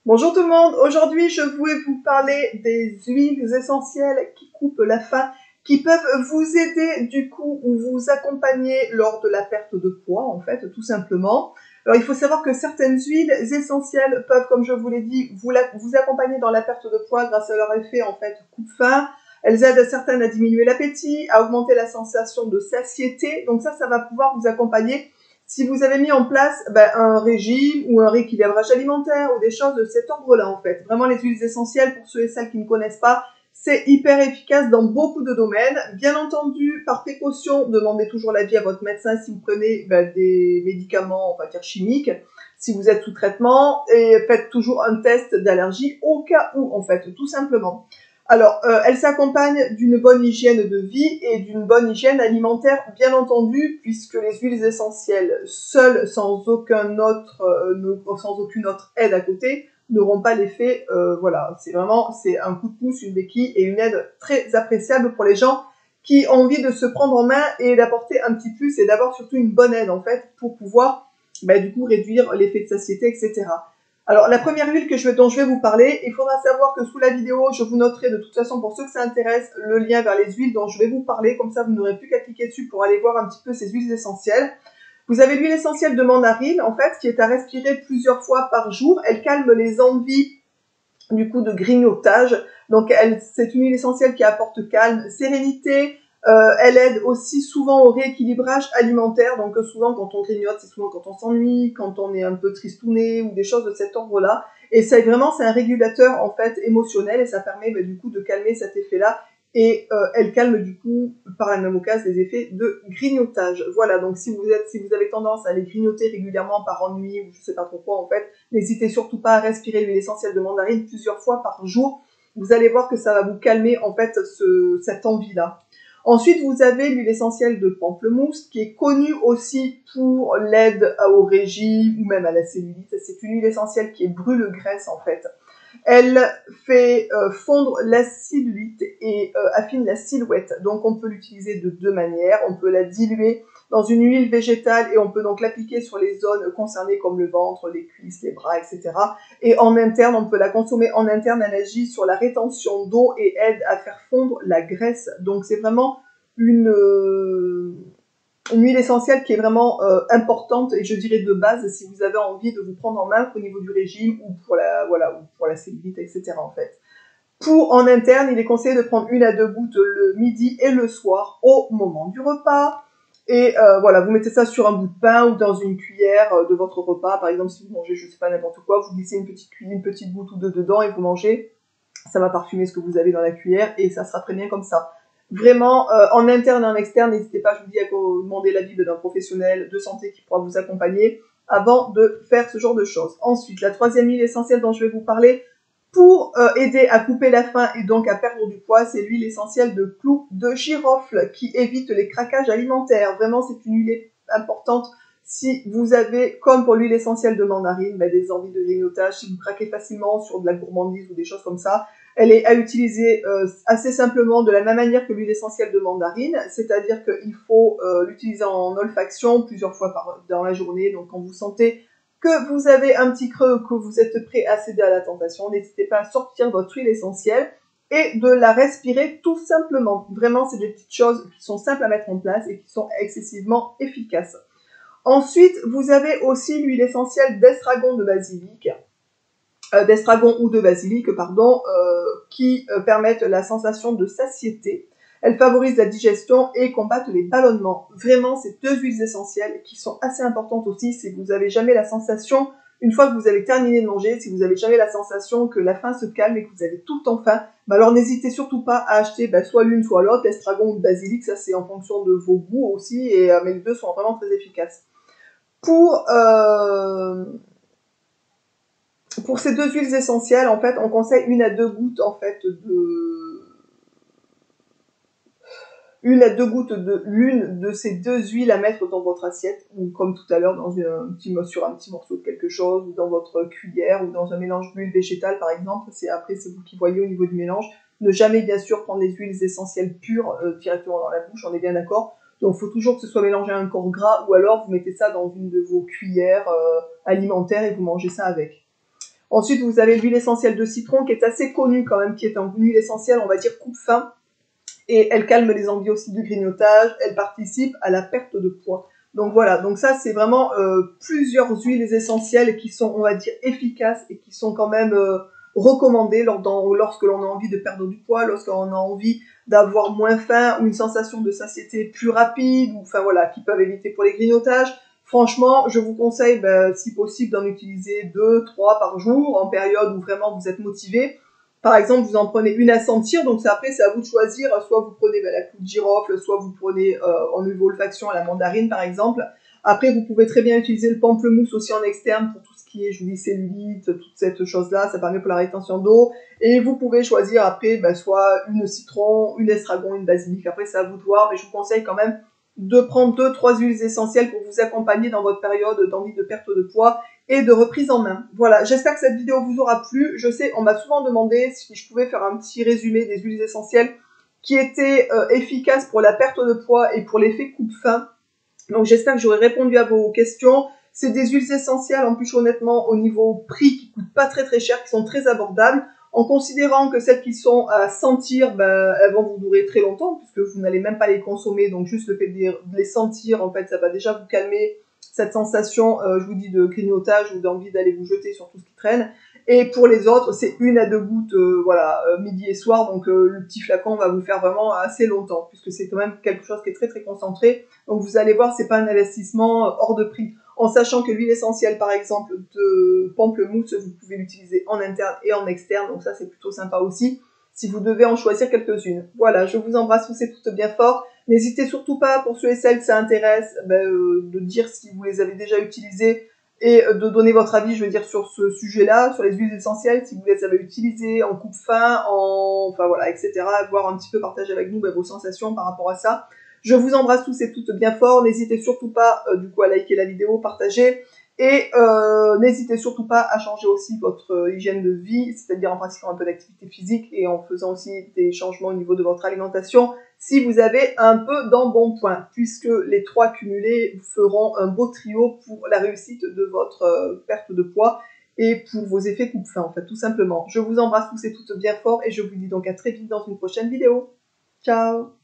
Bonjour tout le monde, aujourd'hui je voulais vous parler des huiles essentielles qui coupent la faim, qui peuvent vous aider du coup ou vous accompagner lors de la perte de poids en fait tout simplement. Alors il faut savoir que certaines huiles essentielles peuvent, comme je vous l'ai dit, vous accompagner dans la perte de poids grâce à leur effet en fait coupe-faim. Elles aident à certaines à diminuer l'appétit, à augmenter la sensation de satiété, donc ça va pouvoir vous accompagner si vous avez mis en place un régime ou un rééquilibrage alimentaire ou des choses de cet ordre-là en fait. Vraiment les huiles essentielles, pour ceux et celles qui ne connaissent pas, c'est hyper efficace dans beaucoup de domaines. Bien entendu, par précaution, demandez toujours l'avis à votre médecin si vous prenez des médicaments, on va dire chimiques, si vous êtes sous traitement, et faites toujours un test d'allergie au cas où en fait, tout simplement. Alors, elle s'accompagne d'une bonne hygiène de vie et d'une bonne hygiène alimentaire, bien entendu, puisque les huiles essentielles, seules, sans aucune autre aide à côté, n'auront pas l'effet, voilà, c'est un coup de pouce, une béquille et une aide très appréciable pour les gens qui ont envie de se prendre en main et d'apporter un petit plus et d'avoir surtout une bonne aide, en fait, pour pouvoir, du coup, réduire l'effet de satiété, etc. Alors, la première huile dont je vais vous parler, il faudra savoir que sous la vidéo, je vous noterai de toute façon, pour ceux que ça intéresse, le lien vers les huiles dont je vais vous parler. Comme ça, vous n'aurez plus qu'à cliquer dessus pour aller voir un petit peu ces huiles essentielles. Vous avez l'huile essentielle de mandarine, en fait, qui est à respirer plusieurs fois par jour. Elle calme les envies, du coup, de grignotage. Donc, c'est une huile essentielle qui apporte calme, sérénité. Elle aide aussi souvent au rééquilibrage alimentaire. Donc, souvent, quand on grignote, c'est souvent quand on s'ennuie, quand on est un peu tristouné ou des choses de cet ordre-là. Et c'est un régulateur, en fait, émotionnel et ça permet, du coup, de calmer cet effet-là. Et elle calme, du coup, par la même occasion, les effets de grignotage. Voilà, donc si vous avez tendance à aller grignoter régulièrement par ennui ou je sais pas trop quoi, en fait, n'hésitez surtout pas à respirer l'huile essentielle de mandarine plusieurs fois par jour. Vous allez voir que ça va vous calmer, en fait, cette envie-là. Ensuite, vous avez l'huile essentielle de pamplemousse, qui est connue aussi pour l'aide au régime ou même à la cellulite. C'est une huile essentielle qui est brûle-graisse, en fait. Elle fait fondre la cellulite et affine la silhouette. Donc on peut l'utiliser de deux manières. On peut la diluer dans une huile végétale et on peut donc l'appliquer sur les zones concernées comme le ventre, les cuisses, les bras, etc. Et en interne, on peut la consommer en interne. Elle agit sur la rétention d'eau et aide à faire fondre la graisse. Donc c'est vraiment une huile essentielle qui est vraiment importante et je dirais de base si vous avez envie de vous prendre en main au niveau du régime ou pour la cellulite, etc. en fait. En interne, il est conseillé de prendre 1 à 2 gouttes le midi et le soir au moment du repas. Et vous mettez ça sur un bout de pain ou dans une cuillère de votre repas. Par exemple, si vous mangez, je sais pas, n'importe quoi, vous glissez une petite goutte ou deux dedans et vous mangez. Ça va parfumer ce que vous avez dans la cuillère et ça sera très bien comme ça. Vraiment, en interne et en externe, n'hésitez pas, je vous dis, à demander l'avis d'un professionnel de santé qui pourra vous accompagner avant de faire ce genre de choses. Ensuite, la troisième huile essentielle dont je vais vous parler pour aider à couper la faim et donc à perdre du poids, c'est l'huile essentielle de clou de girofle qui évite les craquages alimentaires. Vraiment, c'est une huile importante si vous avez, comme pour l'huile essentielle de mandarine, des envies de grignotage, si vous craquez facilement sur de la gourmandise ou des choses comme ça. Elle est à utiliser assez simplement de la même manière que l'huile essentielle de mandarine, c'est-à-dire qu'il faut l'utiliser en olfaction plusieurs fois dans la journée. Donc quand vous sentez que vous avez un petit creux, que vous êtes prêt à céder à la tentation, n'hésitez pas à sortir votre huile essentielle et de la respirer tout simplement. Vraiment, c'est des petites choses qui sont simples à mettre en place et qui sont excessivement efficaces. Ensuite, vous avez aussi l'huile essentielle d'estragon ou de basilic, qui permettent la sensation de satiété. Elles favorisent la digestion et combattent les ballonnements. Vraiment, ces deux huiles essentielles qui sont assez importantes aussi si vous n'avez jamais la sensation, une fois que vous avez terminé de manger, si vous n'avez jamais la sensation que la faim se calme et que vous avez tout le temps faim, alors n'hésitez surtout pas à acheter soit l'une soit l'autre, l'estragon ou le basilic, ça c'est en fonction de vos goûts aussi, mais les deux sont vraiment très efficaces. Pour ces deux huiles essentielles, en fait, on conseille 1 à 2 gouttes, en fait, de l'une de ces deux huiles à mettre dans votre assiette, ou comme tout à l'heure, sur un petit morceau de quelque chose, ou dans votre cuillère, ou dans un mélange d'huile végétale, par exemple. Après, c'est vous qui voyez au niveau du mélange. Ne jamais, bien sûr, prendre les huiles essentielles pures directement dans la bouche, on est bien d'accord. Donc, il faut toujours que ce soit mélangé à un corps gras, ou alors vous mettez ça dans une de vos cuillères alimentaires et vous mangez ça avec. Ensuite, vous avez l'huile essentielle de citron qui est assez connue quand même, qui est une huile essentielle, on va dire, coupe-faim. Et elle calme les envies aussi du grignotage, elle participe à la perte de poids. Donc voilà, donc ça c'est vraiment plusieurs huiles essentielles qui sont, on va dire, efficaces et qui sont quand même recommandées lorsque l'on a envie de perdre du poids, lorsqu'on a envie d'avoir moins faim ou une sensation de satiété plus rapide, ou enfin voilà, qui peuvent éviter pour les grignotages. Franchement, je vous conseille, si possible, d'en utiliser 2, 3 par jour en période où vraiment vous êtes motivé. Par exemple, vous en prenez une à sentir, donc après c'est à vous de choisir, soit vous prenez la clou de girofle, soit vous prenez en niveau olfaction la mandarine par exemple. Après, vous pouvez très bien utiliser le pamplemousse aussi en externe pour tout ce qui est, je vous dis, cellulite, toute cette chose-là, ça permet pour la rétention d'eau. Et vous pouvez choisir après soit une citron, une estragon, une basilic, après c'est à vous de voir, mais je vous conseille quand même de prendre 2-3 huiles essentielles pour vous accompagner dans votre période d'envie de perte de poids et de reprise en main. Voilà, j'espère que cette vidéo vous aura plu. Je sais, on m'a souvent demandé si je pouvais faire un petit résumé des huiles essentielles qui étaient efficaces pour la perte de poids et pour l'effet coupe-faim. Donc j'espère que j'aurai répondu à vos questions. C'est des huiles essentielles, en plus honnêtement, au niveau prix, qui coûtent pas très très cher, qui sont très abordables, en considérant que celles qui sont à sentir, elles vont vous durer très longtemps, puisque vous n'allez même pas les consommer, donc juste le fait de les sentir, en fait, ça va déjà vous calmer cette sensation, je vous dis, de grignotage ou d'envie d'aller vous jeter sur tout ce qui traîne. Et pour les autres, c'est 1 à 2 gouttes, midi et soir, donc le petit flacon va vous faire vraiment assez longtemps, puisque c'est quand même quelque chose qui est très très concentré. Donc vous allez voir, c'est pas un investissement hors de prix. En sachant que l'huile essentielle, par exemple, de pamplemousse, vous pouvez l'utiliser en interne et en externe, donc ça c'est plutôt sympa aussi, si vous devez en choisir quelques-unes. Voilà, je vous embrasse tous et toutes bien fort. N'hésitez surtout pas, pour ceux et celles que ça intéresse, de dire si vous les avez déjà utilisées et de donner votre avis, je veux dire, sur ce sujet-là, sur les huiles essentielles, si vous les avez utilisées en coupe-faim, enfin voilà, etc. Voir un petit peu partager avec nous vos sensations par rapport à ça. Je vous embrasse tous et toutes bien fort. N'hésitez surtout pas du coup à liker la vidéo, partager. Et n'hésitez surtout pas à changer aussi votre hygiène de vie, c'est-à-dire en pratiquant un peu d'activité physique et en faisant aussi des changements au niveau de votre alimentation, si vous avez un peu d'embonpoint, puisque les 3 cumulés feront un beau trio pour la réussite de votre perte de poids et pour vos effets coupe-faim, en fait, tout simplement. Je vous embrasse tous et toutes bien fort et je vous dis donc à très vite dans une prochaine vidéo. Ciao!